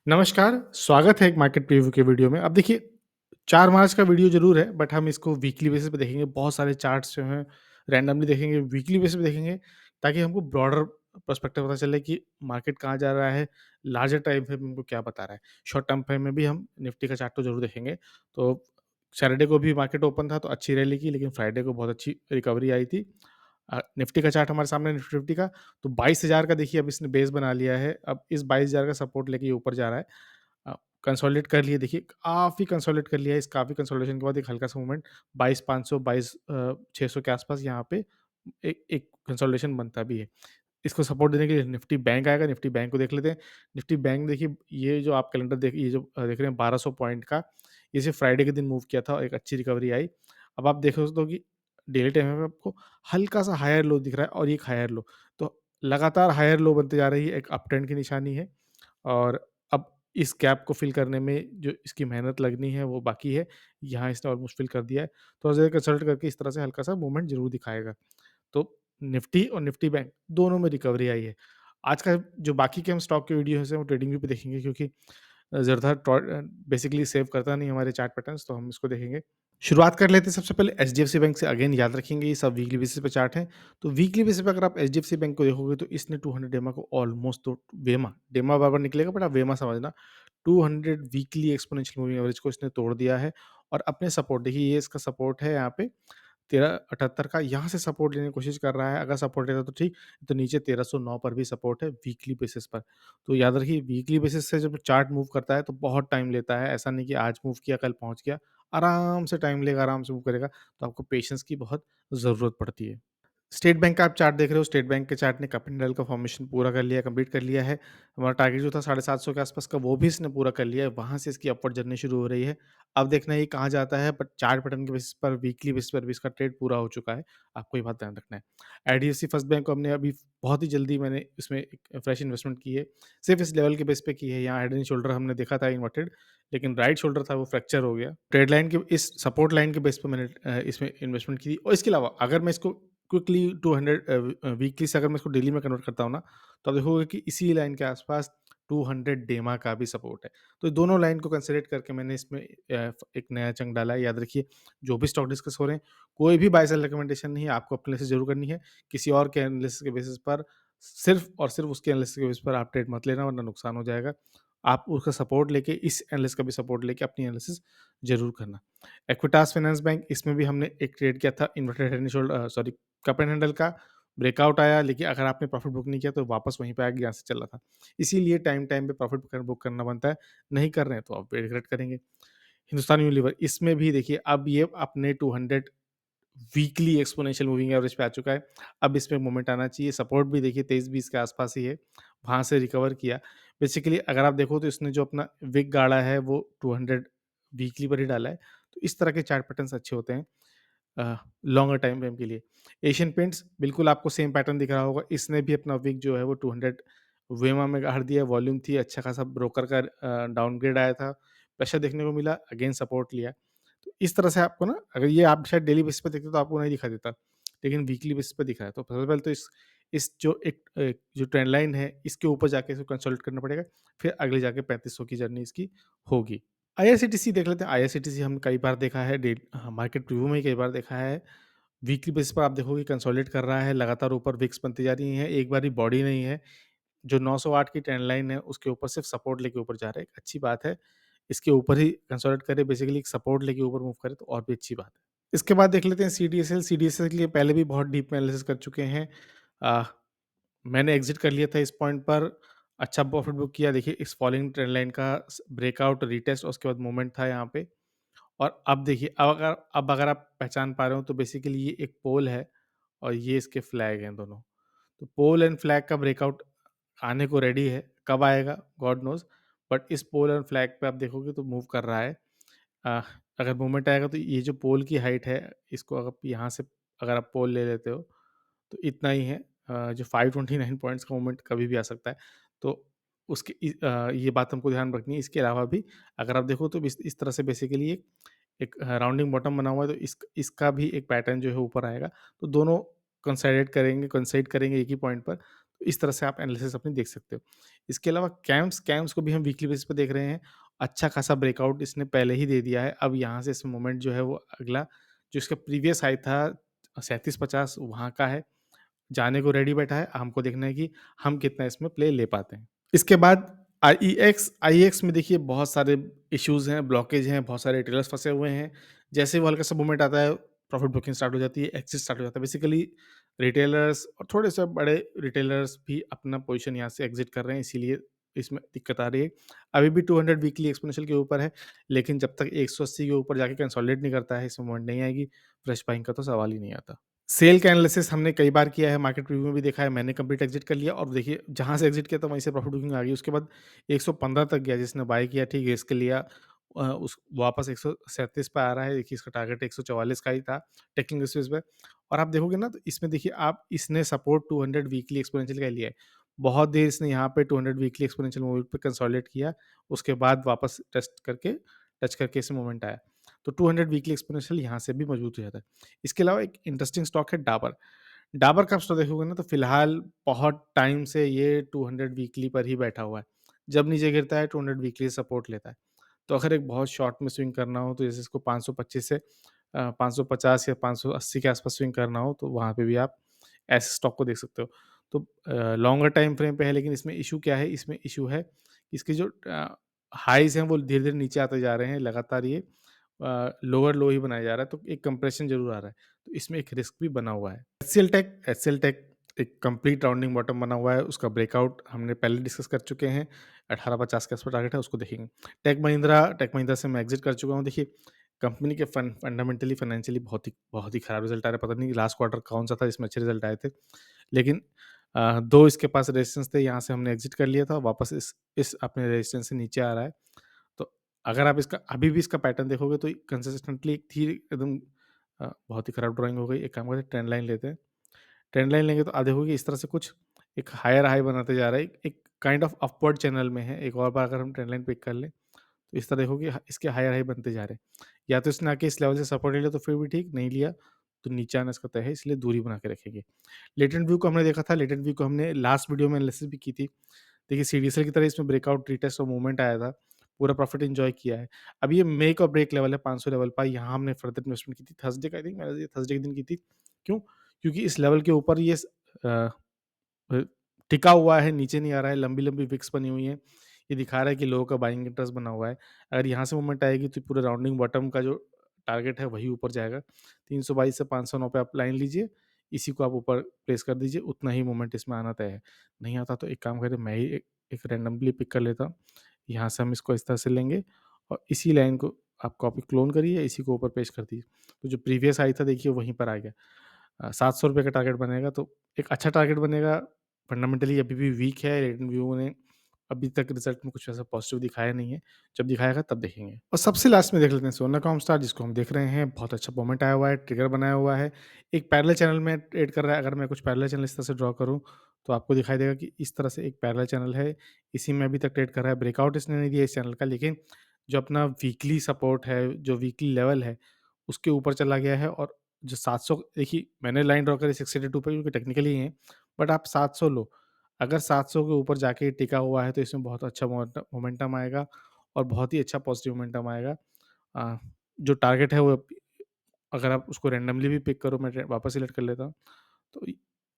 नमस्कार, स्वागत है एक मार्केट प्रीव्यू के वीडियो में। अब देखिए 4 मार्च का वीडियो ज़रूर है बट हम इसको वीकली बेसिस पे देखेंगे। बहुत सारे चार्ट्स जो हैं रैंडमली देखेंगे, वीकली बेसिस पे देखेंगे ताकि हमको ब्रॉडर पर्सपेक्टिव पता चले कि मार्केट कहाँ जा रहा है, लार्जर टाइम फ्रेम हमको क्या बता रहा है। शॉर्ट टर्म फ्रेम में भी हम निफ्टी का चार्ट तो ज़रूर देखेंगे। तो सैटरडे को भी मार्केट ओपन था तो अच्छी रैली की, लेकिन फ्राइडे को बहुत अच्छी रिकवरी आई थी। निफ्टी का चार्ट हमारे सामने है, निफ्टी फिफ्टी का। तो 22,000 का देखिए अब इसने बेस बना लिया है। अब इस 22,000 का सपोर्ट लेके ये ऊपर जा रहा है। कंसोलिडेट कर लिए देखिए, काफ़ी कंसोलिडेट कर लिया है। इस काफ़ी कंसोलिडेशन के बाद एक हल्का-सा मूवमेंट 22,500 22,600 के आसपास यहाँ पे एक एक कंसोलिडेशन बनता भी है। इसको सपोर्ट देने के लिए निफ्टी बैंक आएगा। निफ्टी बैंक को देख लेते हैं। निफ्टी बैंक देखिए, ये जो आप कैलेंडर ये जो देख रहे हैं 1200 पॉइंट का, ये सिर्फ़ फ्राइडे के दिन मूव किया था और एक अच्छी रिकवरी आई। अब आप देख सकते हो कि डेली टाइम में आपको हल्का-सा हायर लो दिख रहा है और ये एक हायर लो। तो लगातार हायर लो बनते जा रही है, एक अप ट्रेंड की निशानी है। और अब इस गैप को फ़िल करने में जो इसकी मेहनत लगनी है वो बाकी है। यहाँ इसने ऑलमोस्ट फ़िल कर दिया है। थोड़ा सा कंसल्ट करके इस तरह से हल्का-सा मूवमेंट ज़रूर दिखाएगा। तो निफ्टी और निफ्टी बैंक दोनों में रिकवरी आई है। आज का जो बाकी के हम स्टॉक के वीडियोज़ हैं वो ट्रेडिंग व्यू पे देखेंगे, क्योंकि ज़रदार बेसिकली सेव करता नहीं हमारे चार्ट पैटर्न्स, तो हम इसको देखेंगे। शुरुआत कर लेते हैं सबसे पहले एचडीएफसी बैंक से। अगेन याद रखेंगे ये सब वीकली बेसिस पे चार्ट हैं। तो वीकली बेसिस पे अगर आप एचडीएफसी बैंक को देखोगे तो इसने 200 डेमा को ऑलमोस्ट, तो वेमा डेमा बार-बार निकलेगा बट आप वेमा समझना, 200 वीकली एक्सपोनेंशियल मूविंग एवरेज को इसने तोड़ दिया है। और अपने सपोर्ट देखिए, ये इसका सपोर्ट है यहाँ पे 1378 का, यहाँ से सपोर्ट लेने की कोशिश कर रहा है। अगर सपोर्ट लेता तो ठीक, तो नीचे 1309 पर भी सपोर्ट है वीकली बेसिस पर। तो याद रखिए, वीकली बेसिस से जब चार्ट मूव करता है तो बहुत टाइम लेता है। ऐसा नहीं कि आज मूव किया कल पहुँच गया। आराम से टाइम लेगा, आराम से मूव करेगा। तो आपको पेशेंस की बहुत ज़रूरत पड़ती है। स्टेट बैंक का आप चार्ट देख रहे हो, स्टेट बैंक के चार्ट ने कप एंड डेल का फॉर्मेशन पूरा कर लिया, कंप्लीट कर लिया है। हमारा टारगेट जो था 750 के आसपास का, वो भी इसने पूरा कर लिया है। वहाँ से इसकी अपवर्ड जर्नी शुरू हो रही है। अब देखना है ये कहाँ जाता है, बट चार्ट पैटर्न के बेसिस पर, वीकली बेसिस पर भी इसका ट्रेड पूरा हो चुका है। आपको ये बात ध्यान रखना है। आईडीएफसी फर्स्ट बैंक को हमने अभी बहुत ही जल्दी, मैंने इसमें एक फ्रेश इन्वेस्टमेंट की है। सिर्फ इस लेवल के बेस पे की है। यहाँ हेड एंड शोल्डर हमने देखा था इन्वर्टेड, लेकिन राइट शोल्डर था वो फ्रैक्चर हो गया। ट्रेड लाइन के इस सपोर्ट लाइन के बेस पे मैंने इसमें इन्वेस्टमेंट की थी। और इसके अलावा अगर मैं इसको क्विकली 200 वीकली से अगर मैं इसको डेली में कन्वर्ट करता हूँ ना, तो आप देखोगे कि इसी लाइन के आसपास 200 डेमा का भी सपोर्ट है। तो दोनों लाइन को कंसिडर करके मैंने इसमें एक नया चंक डाला है। याद रखिए, जो भी स्टॉक डिस्कस हो रहे हैं, कोई भी बाय सेल रिकमेंडेशन नहीं है, आपको अपने एनालिसिस ज़रूर करनी है। किसी और के एनालिसिस के बेसिस पर, सिर्फ़ और सिर्फ़ उसके एनालिसिस के बेसिस पर आप ट्रेड मत लेना, वरना नुकसान हो जाएगा। आप उसका सपोर्ट लेके, इस एनालिस्ट का भी सपोर्ट लेके अपनी एनालिसिस ज़रूर करना। एक्विटास फाइनेंस बैंक, इसमें भी हमने एक ट्रेड किया था inverted head and sorry, cup and handle का। ब्रेकआउट आया, लेकिन अगर आपने प्रॉफिट बुक नहीं किया तो वापस वहीं पे आके यहाँ से चला था। इसीलिए टाइम टाइम पे प्रॉफिट बुक करना बनता है। नहीं कर रहे हैं तो आप रिग्रेट करेंगे। हिंदुस्तान यूनिलीवर, इसमें भी देखिए अब ये अपने 200 वीकली एक्सपोनेंशियल मूविंग एवरेज पे आ चुका है। अब इसमें मोमेंट आना चाहिए। सपोर्ट भी देखिए 23-20 के आसपास ही है, वहाँ से रिकवर किया। बेसिकली अगर आप देखो तो इसने जो अपना विक गाड़ा है वो 200 वीकली पर ही डाला है। तो इस तरह के चार्ट पैटर्न्स अच्छे होते हैं लॉन्गर टाइम फ्रेम के लिए। एशियन पेंट्स, बिल्कुल आपको सेम पैटर्न दिख रहा होगा। इसने भी अपना विक जो है वो 200 वेमा में गाड़ दिया। वॉल्यूम थी, अच्छा खासा ब्रोकर का डाउनग्रेड आया था। प्रेशर देखने को मिला, अगेन सपोर्ट लिया। तो इस तरह से आपको ना, अगर ये आप शायद डेली बेसिस पे देखते तो आपको नहीं दिखाई देता, लेकिन वीकली बेसिस पे दिख रहा है। तो सबसे पहले तो इस जो जो ट्रेंड लाइन है, इसके ऊपर जाके इसको कंसोलिडेट करना पड़ेगा। फिर आगे जाके 3500 की जर्नी इसकी होगी। आईआरसीटीसी देख लेते हैं। आईआरसीटीसी हम कई बार देखा है, मार्केट रिव्यू में ही कई बार देखा है। वीकली बेसिस पर आप देखोगे कंसोलिडेट कर रहा है, लगातार ऊपर विक्स बनती जा रही हैं, एक बारी बॉडी नहीं है। जो 908 की ट्रेंड लाइन है उसके ऊपर सिर्फ सपोर्ट लेके ऊपर जा रहा है, एक अच्छी बात है। इसके ऊपर ही कंसोलिडेट करे, बेसिकली एक सपोर्ट लेके ऊपर मूव करे तो और भी अच्छी बात है। इसके बाद देख लेते हैं सीडीएसएल। सीडीएसएल के लिए पहले भी बहुत डीप में एनालिसिस कर चुके हैं। अ, मैंने एग्ज़िट कर लिया था इस पॉइंट पर, अच्छा प्रॉफिट बुक किया। देखिए इस फॉलिंग ट्रेंड लाइन का ब्रेकआउट, रीटेस्ट और उसके बाद मूवमेंट था यहाँ पे। और अब देखिए, अब अगर आप पहचान पा रहे हो तो बेसिकली ये एक पोल है और ये इसके फ्लैग हैं दोनों। तो पोल एंड फ्लैग का ब्रेकआउट आने को रेडी है, कब आएगा गॉड नोज़। बट इस पोल एंड फ्लैग पे आप देखोगे तो मूव कर रहा है। अ, अगर मूवमेंट आएगा तो ये जो पोल की हाइट है, इसको अगर यहाँ से अगर आप पोल ले लेते हो तो इतना ही है। जो 529 पॉइंट्स का मूवमेंट कभी भी आ सकता है। तो ये बात हमको ध्यान रखनी है। इसके अलावा भी अगर आप देखो तो इस तरह से बेसिकली एक एक राउंडिंग बॉटम बना हुआ है, तो इसका भी एक पैटर्न जो है ऊपर आएगा। तो दोनों कंसाइड करेंगे एक ही पॉइंट पर। तो इस तरह से आप एनालिसिस अपनी देख सकते हो। इसके अलावा कैम्स कैम्स को भी हम वीकली बेसिस पे देख रहे हैं। अच्छा खासा ब्रेकआउट इसने पहले ही दे दिया है। अब यहाँ से इस मोमेंट जो है वो अगला जो इसका प्रीवियस हाई था 3750 वहाँ का है। जाने को रेडी बैठा है। हमको देखना है कि हम कितना इसमें प्ले ले पाते हैं। इसके बाद आईईएक्स में देखिए बहुत सारे इश्यूज़ हैं, ब्लॉकेज हैं, बहुत सारे रिटेलर्स फँसे हुए हैं। जैसे ही वो हल्का-सा मूवमेंट आता है, प्रॉफिट बुकिंग स्टार्ट हो जाती है, एक्सिट स्टार्ट हो जाता है। बेसिकली रिटेलर्स और थोड़े-से बड़े रिटेलर्स भी अपना पोज़ीशन यहाँ से एग्ज़िट कर रहे हैं, इसीलिए इसमें दिक्कत आ रही है। अभी भी 200 वीकली एक्सपोनेंशियल के ऊपर है, लेकिन जब तक 180 के ऊपर जाके कंसोलिडेट नहीं करता है, इसमें मूवमेंट नहीं आएगी। फ्रेश बाइंग का तो सवाल ही नहीं आता। सेल का एनालिसिस हमने कई बार किया है, मार्केट रिव्यू में भी देखा है, मैंने कंप्लीट एग्ज़िट कर लिया और देखिए जहाँ से एग्ज़िट किया था वहीं से प्रॉफिट बुकिंग आ गई। उसके बाद 115 तक गया, जिसने बाय किया ठीक रिस्क लिया, उस वापस 137 पे आ रहा है। देखिए इसका टारगेट 144 का ही था टेक्निकल बेसिस पे और आप देखोगे ना तो इसमें देखिए आप इसने सपोर्ट 200 वीकली एक्सपोनेंशियल का लिया है। बहुत देर इसने यहाँ पे 200 वीकली एक्सपोनेंशियल मूवमेंट पे कंसोलिडेट किया, उसके बाद वापस टच करके इसमें मोमेंट आया। तो 200 वीकली एक्सपोनेंशियल यहाँ से भी मजबूत हो जाता है। इसके अलावा एक इंटरेस्टिंग स्टॉक है डाबर। डाबर का आप स्टॉक देखोगे ना तो फिलहाल बहुत टाइम से ये 200 वीकली पर ही बैठा हुआ है। जब नीचे गिरता है 200 वीकली सपोर्ट लेता है। तो अगर एक बहुत शॉर्ट में स्विंग करना हो तो जैसे इसको 525 से 550 या 580 के आसपास स्विंग करना हो तो वहाँ पे भी आप ऐसे स्टॉक को देख सकते हो। तो लॉन्गर टाइम फ्रेम पे है, लेकिन इसमें इश्यू क्या है? इसमें इश्यू है इसके जो हाइज़ हैं वो धीरे-धीरे नीचे आते जा रहे हैं। लगातार ये लोअर लो ही बनाया जा रहा है, तो एक कंप्रेशन ज़रूर आ रहा है। तो इसमें एक रिस्क भी बना हुआ है। एचसीएल टेक एक कंप्लीट राउंडिंग बॉटम बना हुआ है, उसका ब्रेकआउट हमने पहले डिस्कस कर चुके हैं। 1850 के आस-पास टारगेट है, उसको देखेंगे। टेक महिंद्रा से मैं एग्ज़िट कर चुका हूँ। देखिए, कंपनी के फंडामेंटली फाइनेंशियली बहुत ही खराब रिज़ल्ट आ रहा है। पता नहीं लास्ट क्वार्टर कौन-सा था जिसमें अच्छे रिज़ल्ट आए थे। लेकिन 2 इसके पास रेजिस्टेंस थे, यहाँ से हमने एग्ज़िट कर लिया था। वापस इस अपने रेजिस्टेंस से नीचे आ रहा है। तो अगर आप इसका अभी भी इसका पैटर्न देखोगे तो कंसिस्टेंटली एक थी एकदम बहुत ही खराब ड्राइंग हो गई। एक काम करते हैं, ट्रेंड लाइन लेते हैं। ट्रेंड लाइन लेंगे तो आप देखोगे इस तरह से कुछ एक हायर हाई बनाते जा रहा है। एक काइंड ऑफ अपवर्ड चैनल में है। एक और बार अगर हम ट्रेंड लाइन पिक कर लें, तो इस तरह देखोगे इसके हायर हाई बनते जा रहे हैं। या तो इसने आके इस लेवल से सपोर्ट ले लिया तो फिर भी ठीक, नहीं लिया तो नीचे आना इसका तय है, इसलिए दूरी बना के रखेंगे। लेटेंट व्यू को हमने देखा था, लेटेंट व्यू को हमने लास्ट वीडियो में एनालिसिस भी की थी। देखिए सीडीएसएल की तरह इसमें ब्रेकआउट, रीटेस्ट और मूवमेंट आया था। पूरा प्रॉफिट एन्जॉय किया है। अब ये मेक और ब्रेक लेवल है 500 लेवल पर, यहाँ हमने फर्दर इन्वेस्टमेंट की थी थर्सडे का, आई थिंक मैंने ये थर्सडे के दिन की थी। क्यों? क्योंकि इस लेवल के ऊपर ये अ अ, टिका हुआ है, नीचे नहीं आ रहा है, लंबी-लंबी विक्स बनी हुई हैं। ये दिखा रहा है कि लोगों का बाइंग इंटरेस्ट बना हुआ है। अगर यहाँ से मूवमेंट आएगी तो पूरा राउंडिंग बॉटम का जो टारगेट है वही ऊपर जाएगा। 322 से 509 पे आप लाइन लीजिए, इसी को आप ऊपर प्लेस कर दीजिए, उतना ही मूवमेंट इसमें आना तय है। नहीं आता तो एक काम करें, मैं ही एक रैंडमली पिक कर लेता हूँ। यहाँ से हम इसको इस तरह से लेंगे और इसी लाइन को आप कॉपी क्लोन करिए, इसी को ऊपर पेस्ट कर दीजिए। तो जो प्रीवियस हाई था देखिए वहीं पर आ गया। ₹700 का टारगेट बनेगा तो एक अच्छा टारगेट बनेगा। फंडामेंटली अभी भी वीक है, रेटिंग व्यू ने अभी तक रिजल्ट में कुछ ऐसा पॉजिटिव दिखाया नहीं है। जब दिखाएगा तब देखेंगे। और सबसे लास्ट में देख लेते हैं सोना कॉमस्टार, जिसको हम देख रहे हैं। बहुत अच्छा मोमेंट आया हुआ है, ट्रिगर बनाया हुआ है। एक पैरेलल चैनल में ट्रेड कर रहा है। अगर मैं कुछ पैरेलल चैनल इस तरह से ड्रॉ करूँ, तो आपको दिखाई देगा कि इस तरह से एक पैरेलल चैनल है। इसी में अभी तक ट्रेड कर रहा है। ब्रेकआउट इसने नहीं दिया इस चैनल का, लेकिन जो अपना वीकली सपोर्ट है, जो वीकली लेवल है, उसके ऊपर चला गया है और जो 700 देखिए मैंने लाइन ड्रॉ करी 682 पे क्योंकि टेक्निकली है, बट आप 700 लो। अगर 700 के ऊपर जाके टिका हुआ है तो इसमें बहुत अच्छा मोमेंटम आएगा और बहुत ही अच्छा पॉजिटिव मोमेंटम आएगा। जो टारगेट है वो अगर आप उसको रैंडमली भी पिक करो, मैं वापस सिलेक्ट कर लेता हूँ, तो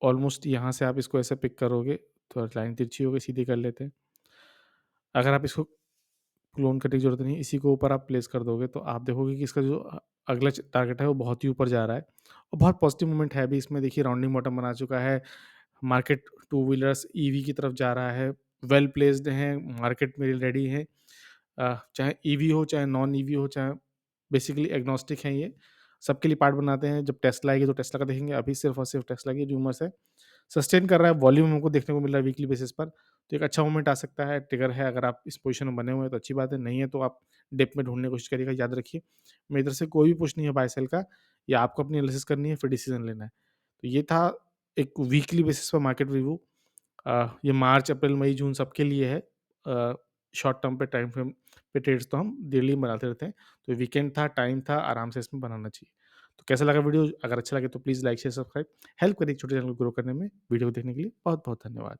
ऑलमोस्ट यहाँ से आप इसको ऐसे पिक करोगे तो लाइन तिरछी हो गई, सीधी कर लेते हैं। अगर आप इसको क्लोन करने की ज़रूरत नहीं है, इसी को ऊपर आप प्लेस कर दोगे तो आप देखोगे कि इसका जो अगला टारगेट है वो बहुत ही ऊपर जा रहा है और बहुत पॉजिटिव मूवमेंट है भी इसमें। देखिए राउंडिंग बॉटम बना चुका है। मार्केट टू व्हीलर्स ईवी की तरफ जा रहा है। वेल प्लेस्ड हैं, मार्केट में रेडी है। चाहे ईवी हो, चाहे नॉन ईवी हो, चाहे बेसिकली एग्नोस्टिक हैं ये। सबके लिए पार्ट बनाते हैं। जब टेस्ला आएगी तो टेस्ला का देखेंगे, अभी सिर्फ़ और सिर्फ़ टेस्ला की रूमर्स है। सस्टेन कर रहा है, वॉल्यूम हमको देखने को मिल रहा है वीकली बेसिस पर, तो एक अच्छा मोमेंट आ सकता है। ट्रिगर है, अगर आप इस पोज़ीशन में बने हुए हैं तो अच्छी बात है, नहीं है तो आप डिप में ढूँढने की कोशिश करिएगा। याद रखिए, मेरी तरफ से कोई भी पुश नहीं है बाय सेल का, या आपको अपनी एनालिसिस करनी है फिर डिसीज़न लेना है। तो ये था एक वीकली बेसिस पर मार्केट रिव्यू। ये मार्च, अप्रैल, मई, जून सबके लिए है। शॉर्ट टर्म पे टाइम फ्रेम पे ट्रेड्स तो हम डेली बनाते रहते हैं। तो वीकेंड था, टाइम था, आराम से इसमें बनाना चाहिए। तो कैसा लगा वीडियो? अगर अच्छा लगे तो please like, share, subscribe help करिए छोटे चैनल को ग्रो करने में। वीडियो को देखने के लिए बहुत-बहुत धन्यवाद।